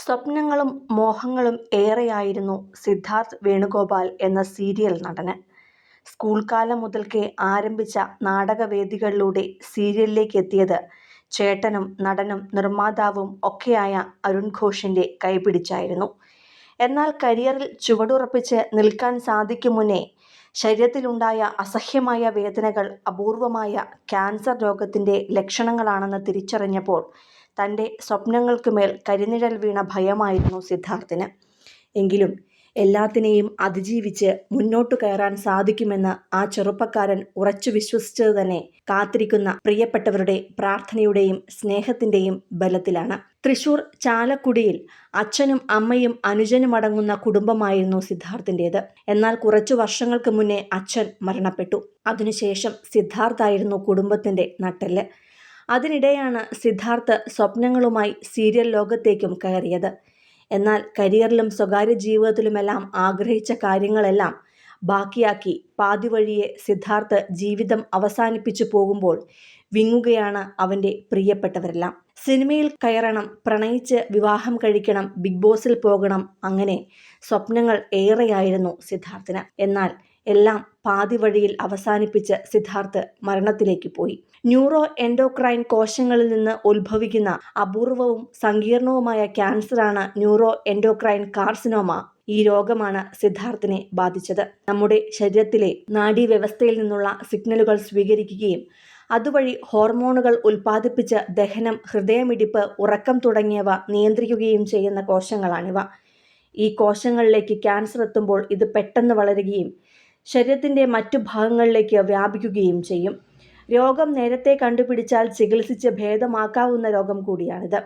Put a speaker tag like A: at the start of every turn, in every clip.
A: സ്വപ്നങ്ങളും മോഹങ്ങളും ഏറെയായിരുന്നു സിദ്ധാർത്ഥ് വേണുഗോപാൽ എന്ന സീരിയൽ നടന്. സ്കൂൾ കാലം മുതൽക്കേ ആരംഭിച്ച നാടകവേദികളിലൂടെ സീരിയലിലേക്ക് എത്തിയത് ചേട്ടനും നടനും നിർമ്മാതാവും ഒക്കെയായ അരുൺ ഘോഷിന്റെ കൈപിടിച്ചായിരുന്നു. എന്നാൽ കരിയറിൽ ചുവടുറപ്പിച്ച് നിൽക്കാൻ സാധിക്കും മുന്നേ ശരീരത്തിലുണ്ടായ അസഹ്യമായ വേദനകൾ അപൂർവമായ ക്യാൻസർ രോഗത്തിന്റെ ലക്ഷണങ്ങളാണെന്ന് തിരിച്ചറിഞ്ഞപ്പോൾ തൻ്റെ സ്വപ്നങ്ങൾക്കുമേൽ കരിനിഴൽ വീണ ഭയമായിരുന്നു സിദ്ധാർത്ഥിന്. എങ്കിലും എല്ലാത്തിനെയും അതിജീവിച്ച് മുന്നോട്ടു കയറാൻ സാധിക്കുമെന്ന് ആ ചെറുപ്പക്കാരൻ ഉറച്ചു വിശ്വസിച്ചത് തന്നെ കാത്തിരിക്കുന്ന പ്രിയപ്പെട്ടവരുടെ പ്രാർത്ഥനയുടെയും സ്നേഹത്തിന്റെയും ബലത്തിലാണ്. തൃശൂർ ചാലക്കുടിയിൽ അച്ഛനും അമ്മയും അനുജനുമടങ്ങുന്ന കുടുംബമായിരുന്നു സിദ്ധാർത്ഥിൻ്റേത്. എന്നാൽ കുറച്ചു വർഷങ്ങൾക്ക് മുന്നേ അച്ഛൻ മരണപ്പെട്ടു. അതിനുശേഷം സിദ്ധാർത്ഥായിരുന്നു കുടുംബത്തിന്റെ നട്ടെല്ല്. അതിനിടെയാണ് സിദ്ധാർത്ഥ് സ്വപ്നങ്ങളുമായി സീരിയൽ ലോകത്തേക്കും കയറിയത്. എന്നാൽ കരിയറിലും സ്വകാര്യ ജീവിതത്തിലുമെല്ലാം ആഗ്രഹിച്ച കാര്യങ്ങളെല്ലാം ബാക്കിയാക്കി പാതിവഴിയെ സിദ്ധാർത്ഥ് ജീവിതം അവസാനിപ്പിച്ചു പോകുമ്പോൾ വിങ്ങുകയാണ് അവൻ്റെ പ്രിയപ്പെട്ടവരെല്ലാം. സിനിമയിൽ കയറണം, പ്രണയിച്ച് വിവാഹം കഴിക്കണം, ബിഗ് ബോസിൽ പോകണം, അങ്ങനെ സ്വപ്നങ്ങൾ ഏറെയായിരുന്നു സിദ്ധാർത്ഥിന്. എന്നാൽ എല്ലാം പാതി വഴിയിൽ അവസാനിപ്പിച്ച് സിദ്ധാർത്ഥ് മരണത്തിലേക്ക് പോയി. ന്യൂറോ എൻഡോക്രൈൻ കോശങ്ങളിൽ നിന്ന് ഉത്ഭവിക്കുന്ന അപൂർവവും സങ്കീർണവുമായ ക്യാൻസറാണ് ന്യൂറോ എൻഡോക്രൈൻ കാർസിനോമ. ഈ രോഗമാണ് സിദ്ധാർത്ഥിനെ ബാധിച്ചത്. നമ്മുടെ ശരീരത്തിലെ നാഡീവ്യവസ്ഥയിൽ നിന്നുള്ള സിഗ്നലുകൾ സ്വീകരിക്കുകയും അതുവഴി ഹോർമോണുകൾ ഉൽപ്പാദിപ്പിച്ച് ദഹനം, ഹൃദയമിടിപ്പ്, ഉറക്കം തുടങ്ങിയവ നിയന്ത്രിക്കുകയും ചെയ്യുന്ന കോശങ്ങളാണിവ. ഈ കോശങ്ങളിലേക്ക് ക്യാൻസർ എത്തുമ്പോൾ ഇത് പെട്ടെന്ന് വളരുകയും ശരീരത്തിൻ്റെ മറ്റു ഭാഗങ്ങളിലേക്ക് വ്യാപിക്കുകയും ചെയ്യും. രോഗം നേരത്തെ കണ്ടുപിടിച്ചാൽ ചികിത്സിച്ച് ഭേദമാക്കാവുന്ന രോഗം കൂടിയാണിത്.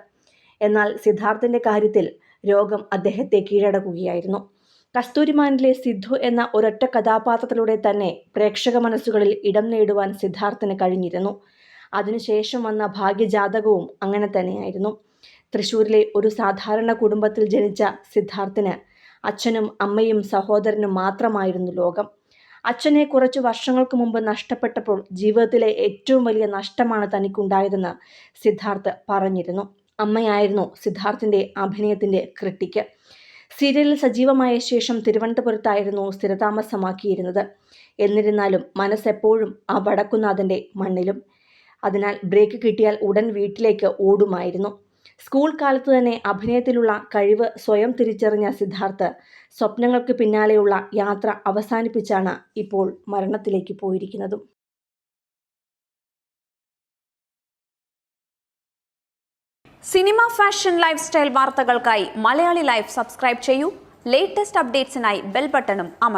A: എന്നാൽ സിദ്ധാർത്ഥിൻ്റെ കാര്യത്തിൽ രോഗം അദ്ദേഹത്തെ കീഴടക്കുകയായിരുന്നു. കസ്തൂരിമാനിലെ സിദ്ധു എന്ന ഒരൊറ്റ കഥാപാത്രത്തിലൂടെ തന്നെ പ്രേക്ഷക മനസ്സുകളിൽ ഇടം നേടുവാൻ സിദ്ധാർത്ഥിന് കഴിഞ്ഞിരുന്നു. അതിനുശേഷം വന്ന ഭാഗ്യജാതകവും അങ്ങനെ തന്നെയായിരുന്നു. തൃശ്ശൂരിലെ ഒരു സാധാരണ കുടുംബത്തിൽ ജനിച്ച സിദ്ധാർത്ഥിന് അച്ഛനും അമ്മയും സഹോദരനും മാത്രമായിരുന്നു ലോകം. അച്ഛനെ കുറച്ചു വർഷങ്ങൾക്ക് മുമ്പ് നഷ്ടപ്പെട്ടപ്പോൾ ജീവിതത്തിലെ ഏറ്റവും വലിയ നഷ്ടമാണ് തനിക്കുണ്ടായതെന്ന് സിദ്ധാർത്ഥ് പറഞ്ഞിരുന്നു. അമ്മയായിരുന്നു സിദ്ധാർത്ഥിൻ്റെ അഭിനയത്തിൻ്റെ ക്രിട്ടിക്ക്. സീരിയലിൽ സജീവമായ ശേഷം തിരുവനന്തപുരത്തായിരുന്നു സ്ഥിരതാമസമാക്കിയിരുന്നത്. എന്നിരുന്നാലും മനസ്സെപ്പോഴും ആ വടക്കുന്നാഥൻ്റെ മണ്ണിലും. അതിനാൽ ബ്രേക്ക് കിട്ടിയാൽ ഉടൻ വീട്ടിലേക്ക് ഓടുമായിരുന്നു. സ്കൂൾ കാലത്ത് തന്നെ അഭിനയത്തിലുള്ള കഴിവ് സ്വയം തിരിച്ചറിഞ്ഞ സിദ്ധാർത്ഥ് സ്വപ്നങ്ങൾക്ക് പിന്നാലെയുള്ള യാത്ര അവസാനിപ്പിച്ചാണ് ഇപ്പോൾ മരണത്തിലേക്ക് പോയിരിക്കുന്നതും.
B: സിനിമ, ഫാഷൻ, ലൈഫ് സ്റ്റൈൽ വാർത്തകൾക്കായി മലയാളി ലൈഫ് സബ്സ്ക്രൈബ് ചെയ്യൂ. ലേറ്റസ്റ്റ് അപ്ഡേറ്റ്സിനായി ബെൽ ബട്ടണും അമർത്തുക.